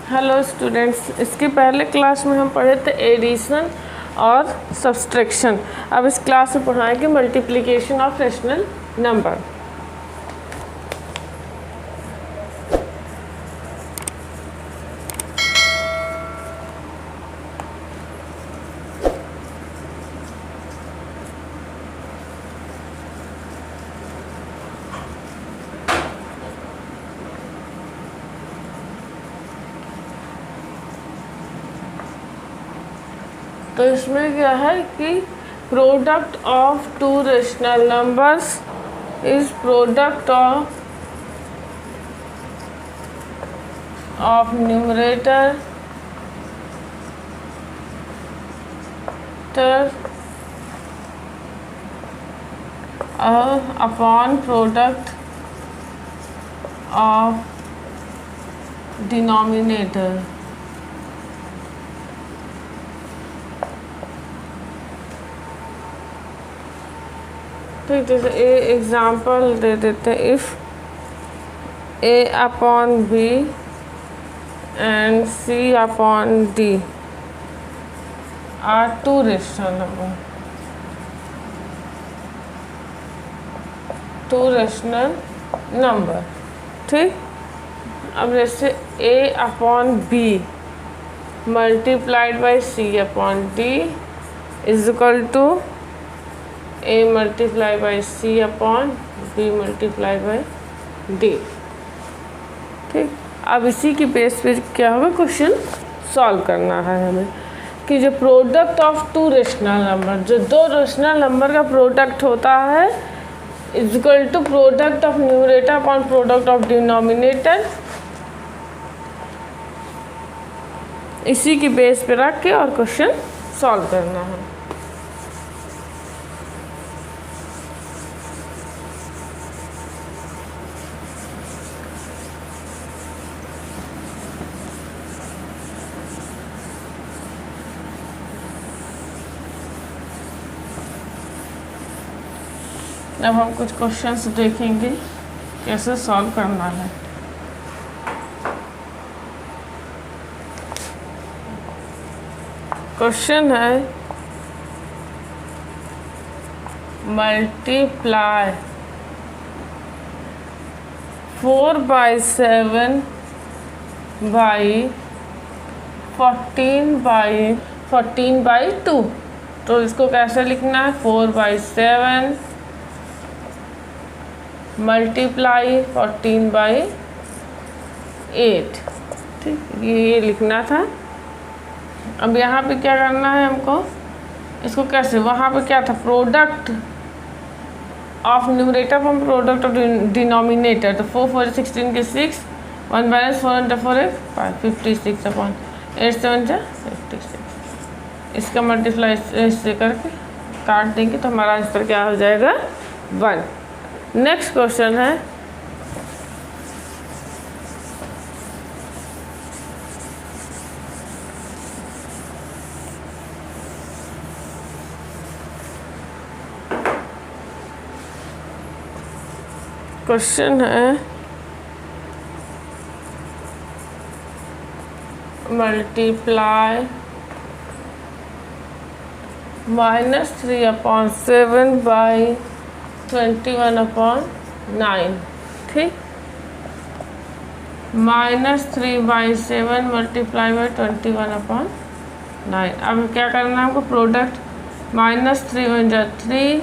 Hello students, इसके पहले class में हम पढ़े थे एडिशन और सब्सट्रैक्शन। अब इस क्लास में पढ़ाएंगे मल्टीप्लिकेशन ऑफ रैशनल नंबर। तो इसमें क्या है कि product of two rational numbers is product of numerator upon product of denominator. ठीक, जैसे ए एग्जाम्पल दे देते हैं, if A upon B and C upon D are two rational number. ठीक, अब जैसे A upon B multiplied by C upon D is equal to A multiply by C upon B multiply by D. ठीक, अब इसी की base पे क्या होगा, क्वेश्चन सॉल्व करना है हमें कि जो product of two rational number, जो दो रैशनल नंबर का प्रोडक्ट होता है, is equal to product of numerator upon product of denominator. इसी की बेस पे रख के और क्वेश्चन सॉल्व करना है। अब हम कुछ क्वेश्चंस देखेंगे कैसे सॉल्व करना है। क्वेश्चन है मल्टीप्लाई 4/7 बाई 14/2। तो इसको कैसे लिखना है, 4/7 मल्टीप्लाई 14/8। ठीक, ये लिखना था। अब यहाँ पे क्या करना है हमको, इसको कैसे, वहाँ पे क्या था, product of numerator from product of denominator. तो 4 4 16 के 6, 1 बैलेंस 4 × 4 = 5, 56 अपॉन 8 7 × 56। इसका मल्टीप्लाई इससे करके काट देंगे तो हमारा आंसर क्या हो जाएगा, 1। नेक्स्ट क्वेश्चन है मल्टीप्लाई -3/7 बाई 21/9। ठीक, -3/7 मल्टीप्लाई बाई 21/9। अब क्या करना है हमको, प्रोडक्ट -3 1 × 3,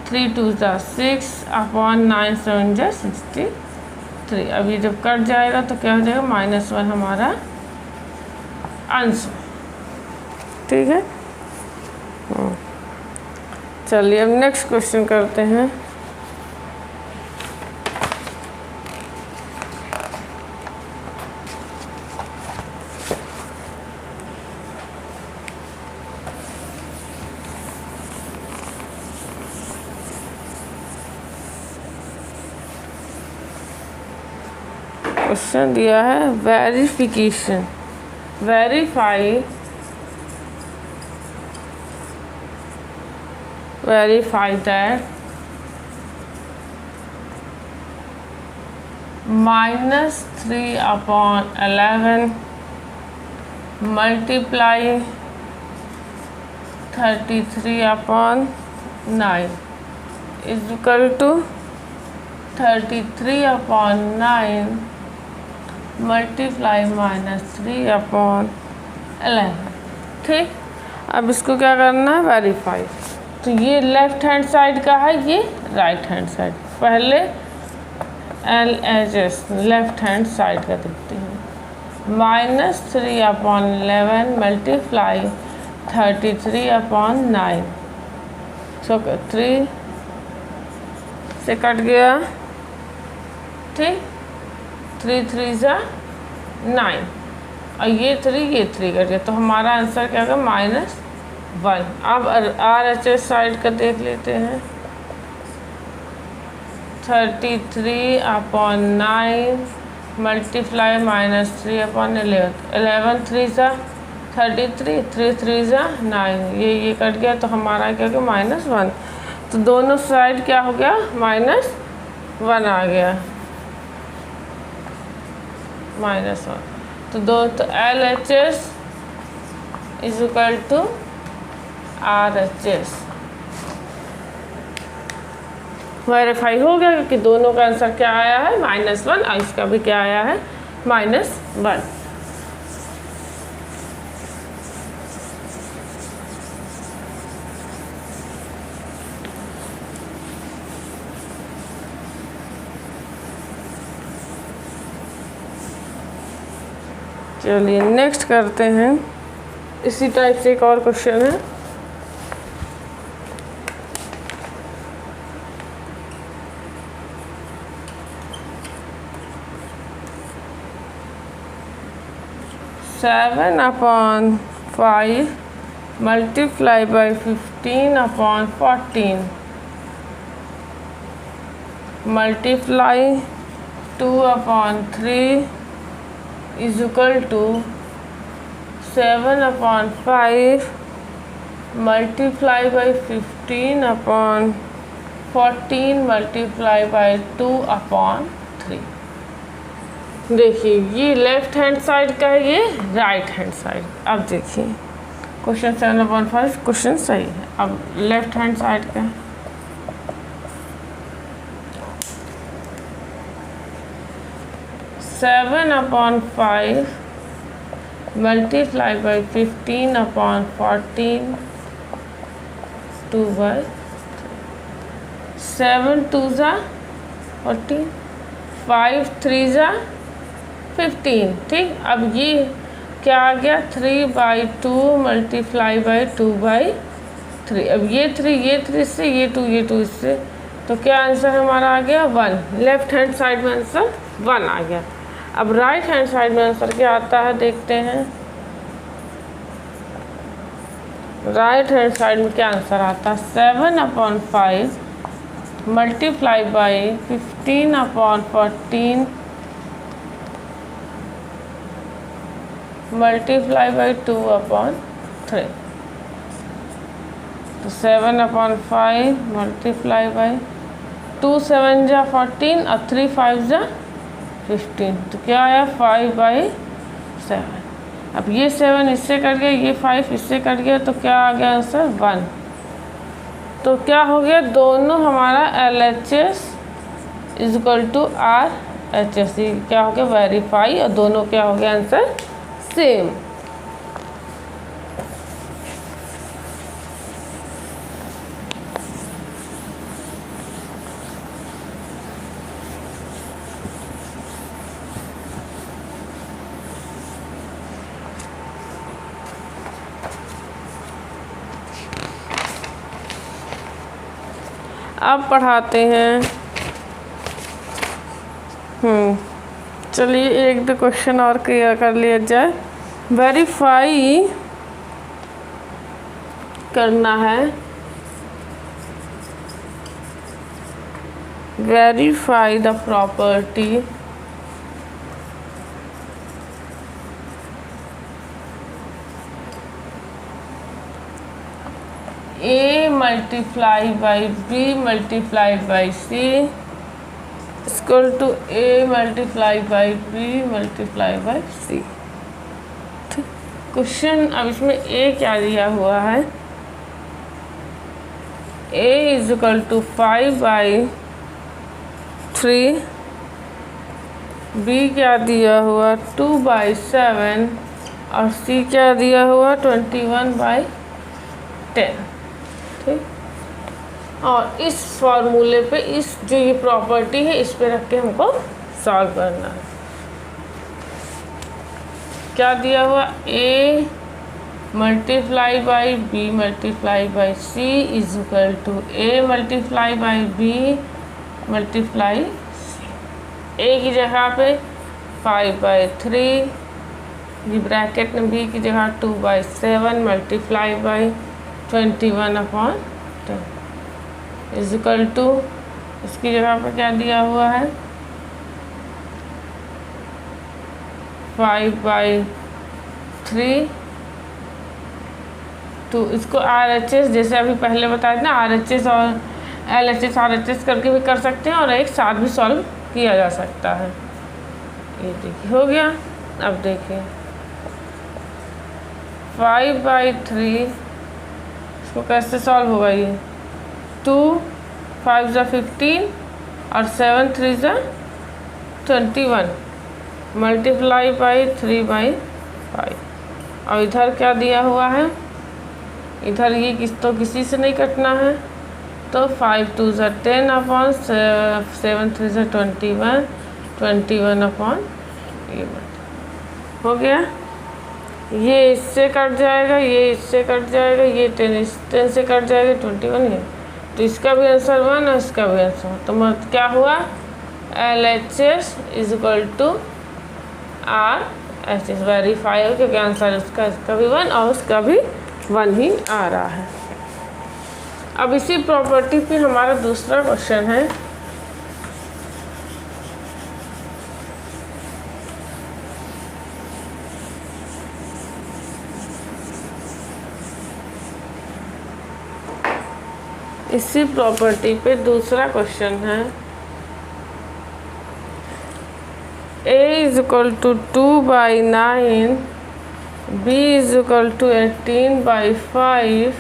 3 2 × 6 अपॉन 9 7 × 63। अब ये जब कट जाएगा तो क्या हो जाएगा, -1 हमारा आंसर। ठीक है, चलिए अब नेक्स्ट क्वेश्चन करते हैं। क्वेश्चन दिया है verification, verify that -3/11 multiply 33/9 is equal to 33/9 multiply -3/11। ठीक, अब इसको क्या करना है, वेरीफाई। तो ये लेफ्ट हैंड साइड का है, ये राइट हैंड साइड। पहले LHS लेफ्ट हैंड साइड का देखते हैं। -3/11 मल्टीप्लाई 33/9। सो 3 से कट गया। ठीक, 3 3 जा 9 और ये 3 कट गया। तो हमारा आंसर क्या होगा, -1। अब RHS साइड का देख लेते हैं। 33/9 मल्टीप्लाई -3/11। 11 3 जा 33, 3 3 जा 9। ये कट गया तो हमारा क्या हो गया, -1। तो दोनों साइड क्या हो गया, -1 आ गया, -1। तो LHS is equal to RHS। Verify हो गया क्योंकि दोनों का आंसर क्या आया है, -1, और इसका भी क्या आया है, -1। चलिए नेक्स्ट करते हैं। इसी टाइप से एक और क्वेश्चन है। Seven upon 5 multiply by 15/14 multiply 2/3 is equal to 7/5 multiply by 15/14 multiply by 2/3। देखिए ये लेफ्ट हैंड साइड का है, ये राइट हैंड साइड। अब देखिए क्वेश्चन 7/5 क्वेश्चन सही है। अब लेफ्ट हैंड साइड का है। 7/5 मल्टीप्लाई बाई 15/14 2/3। 7 2 जा 14, 5 3 जा 15। ठीक, अब ये क्या आ गया, 3/2 मल्टीप्लाई बाई 2/3। अब ये 3 इससे, ये 2 इससे, तो क्या आंसर हमारा आ गया, 1। लेफ्ट हैंड साइड में आंसर 1 आ गया। अब राइट हैंड साइड में आंसर क्या आता है, देखते हैं। राइट हैंड साइड में क्या आंसर आता है, 7/5 मल्टीप्लाई बाई 15/14 मल्टीप्लाई बाई 2/3। तो 7/5 मल्टीप्लाई बाई 2 7 जा 14 और 3 5 जा 15। तो क्या आया, 5/7। अब ये 7 इससे कट गया, ये 5 इससे कट गया, तो क्या आ गया आंसर, 1। तो क्या हो गया, दोनों हमारा LHS is equal to RHS। क्या हो गया, वेरीफाई, और दोनों क्या हो गया आंसर सेम। अब पढ़ाते हैं। चलिए एक दो क्वेश्चन और क्लियर कर लिया जाए। वेरीफाई करना है, verify the property A multiply by B multiply by C equal to A multiply by B multiply by C। Question अब इसमें ए क्या दिया हुआ है, a is equal to 5/3, B क्या दिया हुआ 2/7 और सी क्या दिया हुआ 21/10। ठीक, और इस फॉर्मूले पे इस जो ये प्रॉपर्टी है इस पे रख के हमको सॉल्व करना है। क्या दिया हुआ a multiply by B multiply by C is equal to a multiply by B multiply C. a की जगह पे 5/3, ये ब्रैकेट में b की जगह 2/7 multiply by 21/10 is equal to, इसकी जगह पर क्या दिया हुआ है 5/3 तो इसको RHS जैसे अभी पहले बताया था ना, RHS और LHS RHS करके भी कर सकते हैं और एक साथ भी सॉल्व किया जा सकता है। ये देखिए हो गया। अब देखिए 5/3 इसको कैसे सॉल्व होगा, ये 2 5 ज़ा 15 और 7 3 ज़ा 21 मल्टीप्लाई बाई 3/5। और इधर क्या दिया हुआ है, इधर ये किसी से नहीं कटना है तो 5 2 ज़ा 10 अपॉन 7 3 ज़ा 21 अपॉन ये हो गया। ये इससे कट जाएगा, ये इससे कट जाएगा, ये 10 से कट जाएगा 21 है, तो इसका भी आंसर 1 और इसका भी आंसर 1। तो मतलब क्या हुआ LHS is equal to RHS verify हो, क्योंकि आंसर इसका भी 1 और उसका भी 1 ही आ रहा है। अब इसी प्रॉपर्टी पे हमारा दूसरा क्वेश्चन है। इसी प्रॉपर्टी पे दूसरा क्वेश्चन है a is equal to 2/9, b is equal to 18/5,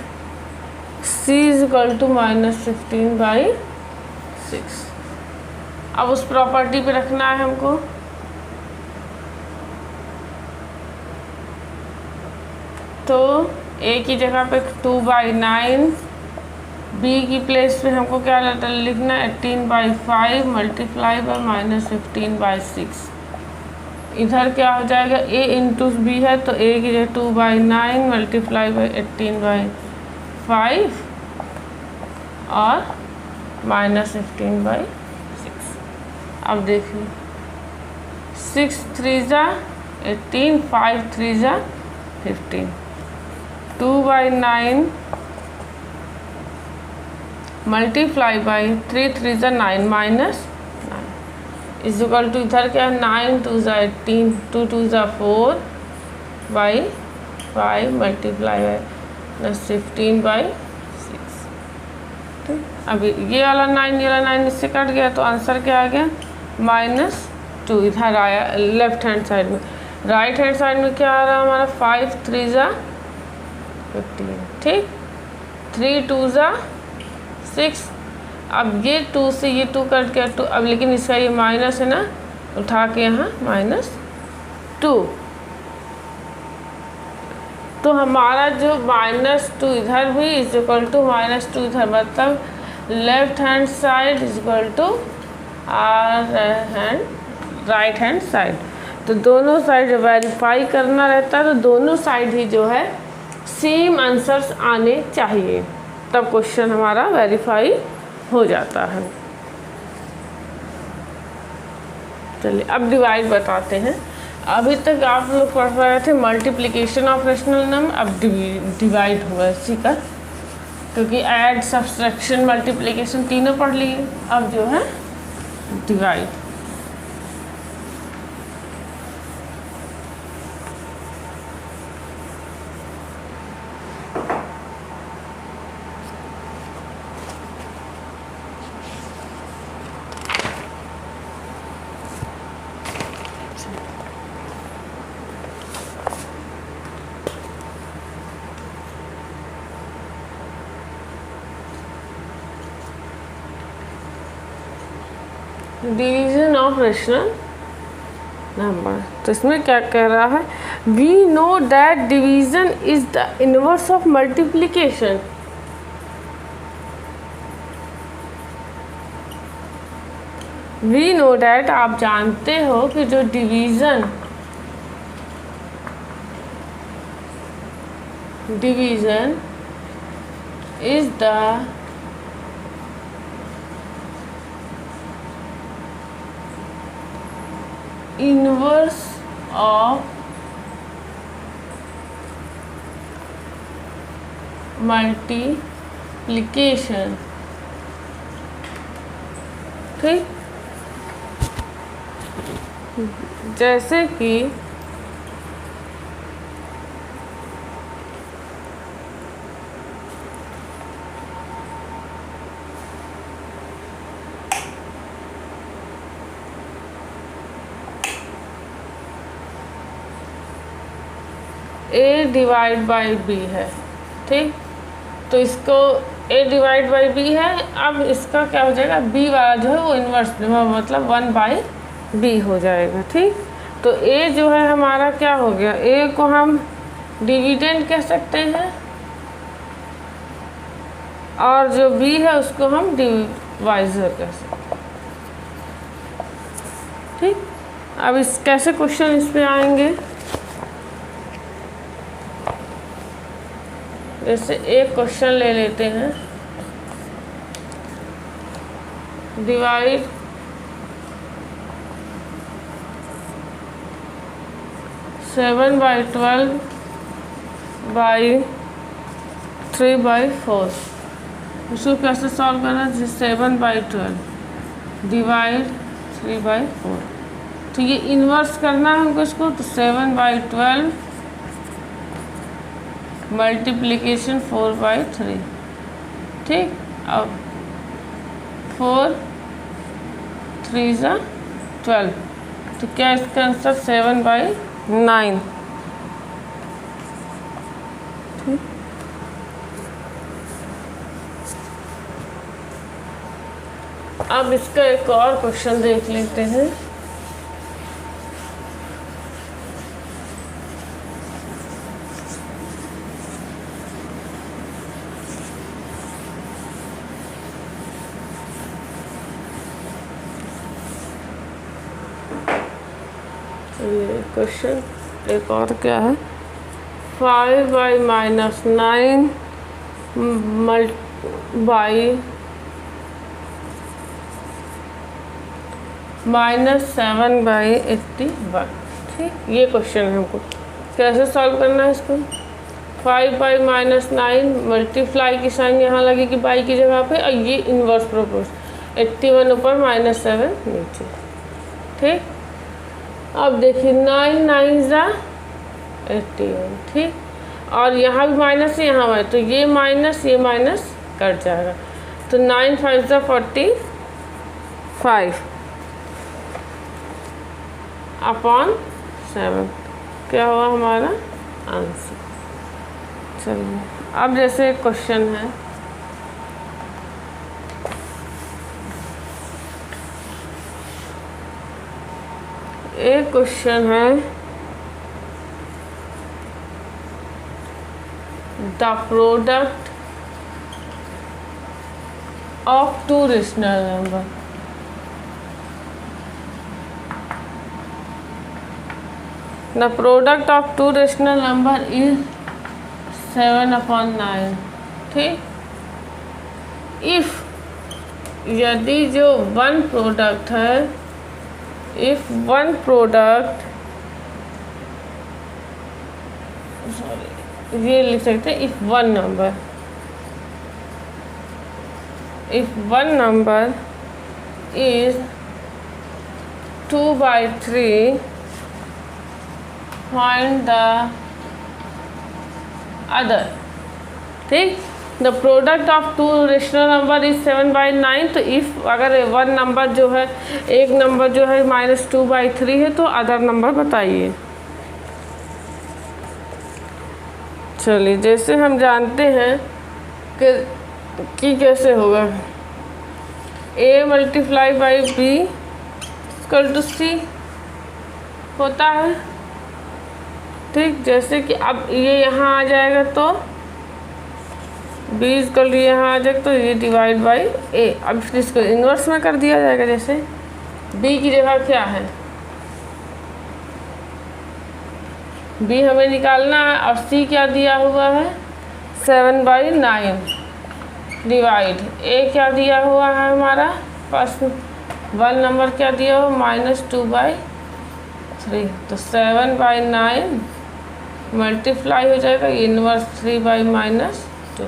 c is equal to -15/6। अब उस प्रॉपर्टी पे रखना है हमको। तो a की जगह पे 2/9, b की प्लेस पे हमको क्या लिखना है 18/5 मल्टीप्लाई बाई -15/6। इधर क्या हो जाएगा a इंटू बी है तो a की जगह 2/9 मल्टीप्लाई बाई 18/5 और -15/6। अब देखिए 6 3 ज़ा 18, 5 3 ज़ा 15, 2/9 मल्टीप्लाई बाई 3 3 ज़ा 9 -9 इज इक्वल टू इधर क्या है 9 2 ज़ा 18, 2 2 ज़ा 4/5 मल्टीप्लाई बाई -15/6। ठीक, अभी ये वाला 9 इससे कट गया तो आंसर क्या आ गया -2 इधर आया लेफ्ट हैंड साइड में। राइट हैंड साइड में क्या आ रहा है हमारा 5 3 ज़ा 15। ठीक, 3 2 ज़ा 6। अब ये 2 से ये 2 कट गया 2, अब लेकिन इसका ये माइनस है ना, उठा के यहाँ -2। तो हमारा जो -2 इधर भी इज इक्वल टू -2 इधर, मतलब left hand side is equal to right hand side. तो दोनों साइड वेरीफाई करना रहता है तो दोनों साइड ही जो है सेम आंसर्स आने चाहिए, तब क्वेश्चन हमारा वेरीफाई हो जाता है। चलिए अब डिवाइड बताते हैं। अभी तक आप लोग पढ़ रहे थे मल्टीप्लिकेशन ऑफ रैशनल नंबर, अब डिवाइड हुआ इसी का, क्योंकि ऐड सब्सट्रैक्शन मल्टीप्लिकेशन तीनों पढ़ लिए। अब जो है divide. Division of rational number. तो इसमें क्या कह रहा है, we know that division is the inverse of multiplication. We know that, आप जानते हो कि जो division is the inverse of multiplication. ठीक, जैसे कि a डिवाइड बाई b है। ठीक, तो इसको a डिवाइड बाई b है। अब इसका क्या हो जाएगा, b वाला जो है वो इन्वर्स मतलब 1/b हो जाएगा। ठीक, तो a जो है हमारा क्या हो गया, a को हम डिविडेंड कह सकते हैं और जो b है उसको हम डिवाइजर कह सकते हैं। ठीक, अब इस कैसे क्वेश्चन इस पे आएंगे, जैसे एक क्वेश्चन ले लेते हैं, डिवाइड 7/12 बाई 3/4। इसको कैसे सॉल्व करना है, जैसे 7/12 डिवाइड 3/4। तो ये इन्वर्स करना है हमको इसको, तो 7/12 मल्टीप्लिकेशन 4/3। ठीक, अब 4 3 × 12, तो क्या इसका आंसर 7/9। ठीक, अब इसका एक और क्वेश्चन देख लेते हैं। ये क्वेश्चन एक और क्या है, 5/-9 बाई -7/81। ठीक, ये क्वेश्चन है, हमको कैसे सॉल्व करना है इसको। 5/-9 मल्टीप्लाई की साइन यहाँ लगेगी बाई की जगह पे, और ये इन्वर्स प्रोपोर्शन 81 ऊपर -7 नीचे। ठीक, अब देखिए 9 9 × 81। ठीक, और यहाँ भी माइनस है, यहाँ है, तो ये माइनस कट जाएगा, तो 9 5 × 45 अपॉन 7 क्या हुआ हमारा आंसर। चलिए, अब जैसे क्वेश्चन है, एक क्वेश्चन है, the product of 2 rational number. The product of 2 rational number is 7/9। ठीक, इफ यदि जो वन प्रोडक्ट है, if one product, ये लिख सकते हैं, if one number is 2/3, find the other। ठीक, the product of 2 rational number is 7/9। तो इफ़ अगर वन नंबर जो है, एक नंबर जो है -2/3 है, तो अदर नंबर बताइए। चलिए, जैसे हम जानते हैं कि कैसे होगा, a × b इक्वल टू सी होता है। ठीक, जैसे कि अब ये यहाँ आ जाएगा तो b इक्वल टू यहाँ आ जाएगा तो ये डिवाइड बाई a। अब फिर इसको इन्वर्स में कर दिया जाएगा। जैसे b की जगह क्या है, b हमें निकालना है और c क्या दिया हुआ है 7/9 डिवाइड a क्या दिया हुआ है हमारा फर्स्ट 1 नंबर क्या दिया हुआ -2/3। तो 7/9 मल्टीप्लाई हो जाएगा इनवर्स 3/-2,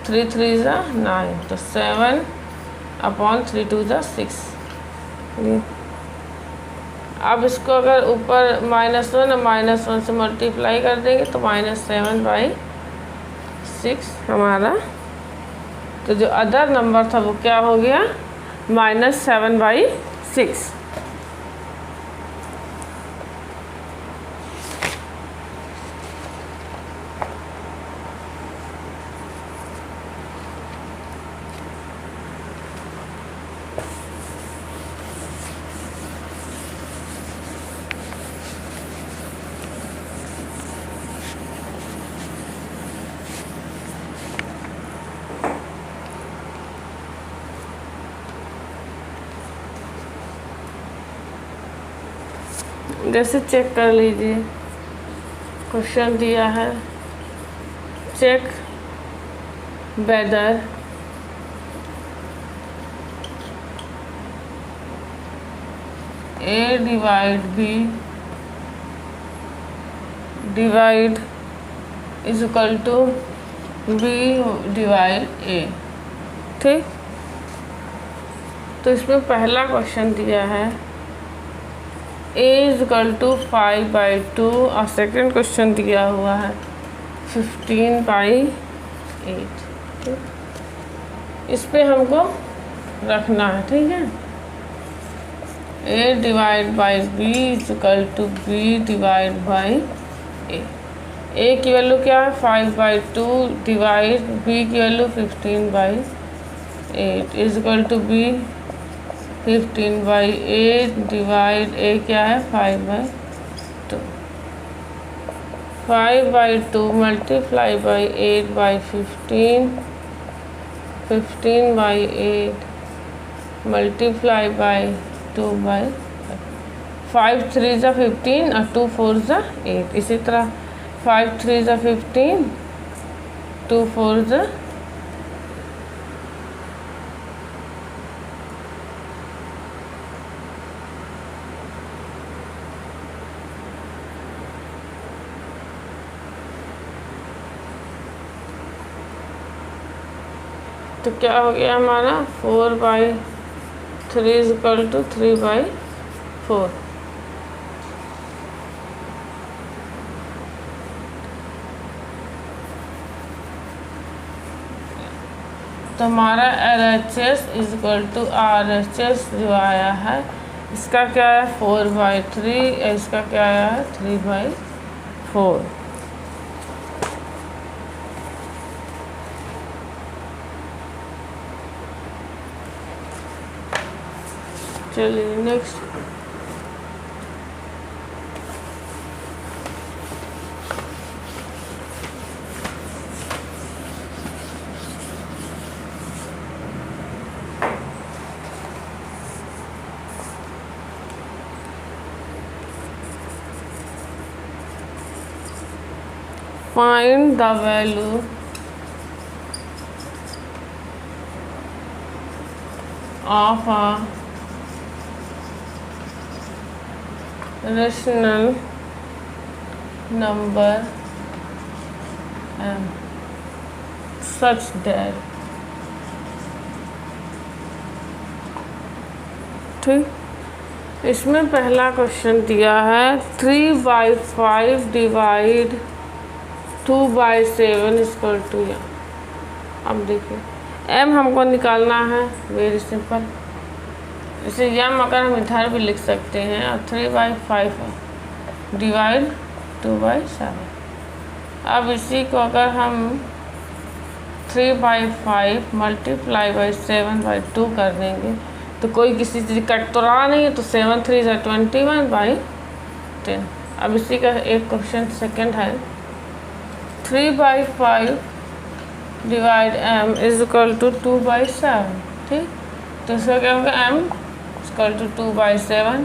3 3 ज़ा 9, तो 7/3 2 ज़ा 6। अब इसको अगर ऊपर -1 और -1 से मल्टीप्लाई कर देंगे तो -7/6 हमारा। तो जो अदर नंबर था वो क्या हो गया -7/6। जैसे चेक कर लीजिए, क्वेश्चन दिया है check whether a divide b divide is equal to b divide a। ठीक, तो इसमें पहला क्वेश्चन दिया है a इज इक्वल टू 5/2 और सेकेंड क्वेश्चन दिया हुआ है 15/8। ठीक, इस पे हमको रखना है। ठीक है, a divide by b is equal to b divide by a की वैल्यू क्या है 5/2 डिवाइड b की value 15/8 is equal to b 15/8 divide a क्या है 5/2। 5/2 मल्टीप्लाई बाई 8/15, 15/8 मल्टीप्लाई बाई 2/5 3 ज़ा 15 और 2 4 ज़ा 8। इसी तरह 5 3 ज़ा 15, 2 4 ज़ा तो क्या हो गया हमारा 4/3 इज इक्वल टू 3/4। तो हमारा LHS is equal to RHS जो आया है इसका क्या है 4/3, इसका क्या आया है 3/4। चलिए next. Find the value of a rational number m such that। ठीक, इसमें पहला क्वेश्चन दिया है 3/5 डिवाइड 2/7 इक्वल टू। अब देखिए m हमको निकालना है, वेरी सिंपल। इसे m अगर हम इधर भी लिख सकते हैं और 3/5 डिवाइड 2/7। अब इसी को अगर हम 3/5 मल्टीप्लाई बाई 7/2 कर देंगे तो तो कोई किसी चीज़ कट तो रहा नहीं है, तो 7 3 is 21/10। अब इसी का एक क्वेश्चन सेकंड है, 3/5 divide m is equal to 2/7। ठीक, तो इसका क्या होगा, m इक्वल टू 2/7,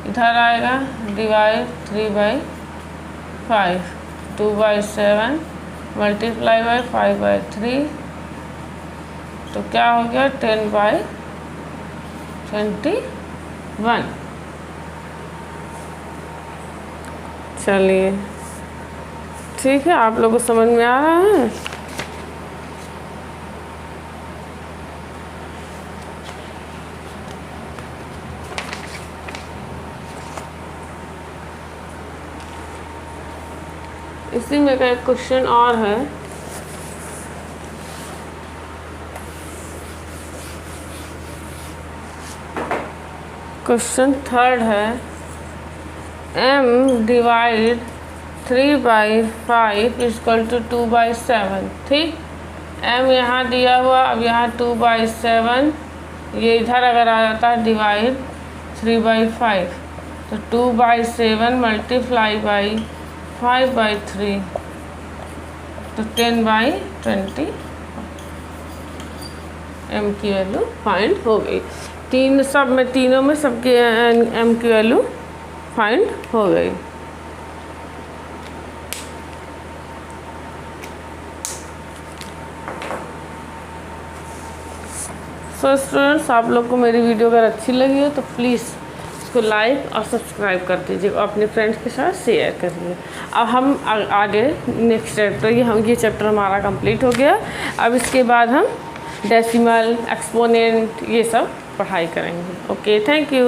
इधर आएगा डिवाइड 3/5, 2/7 मल्टीप्लाई बाई 5/3, तो क्या हो गया 10/21। चलिए ठीक है, आप लोगों को समझ में आ रहा है। इसी में का एक क्वेश्चन और है, क्वेश्चन थर्ड है, m डिवाइड 3/5 इक्वल टू 2/7। ठीक, m यहाँ दिया हुआ, अब यहाँ 2/7, ये इधर अगर आ जाता है डिवाइड 3/5, तो 2/7 मल्टीप्लाई बाई 5/3, तो 10/20 m की वैल्यू फाइंड हो गई। तीनों में सबकी m की वैल्यू फाइंड हो गई। सो स्टूडेंट्स, आप लोग को मेरी वीडियो अगर अच्छी लगी हो तो प्लीज़ इसको लाइक और सब्सक्राइब कर दीजिए, अपने फ्रेंड्स के साथ शेयर करिए। अब हम आगे नेक्स्ट चैप्टर, ये चैप्टर हमारा कंप्लीट हो गया। अब इसके बाद हम डेसिमल, एक्सपोनेंट, ये सब पढ़ाई करेंगे। Okay, thank you.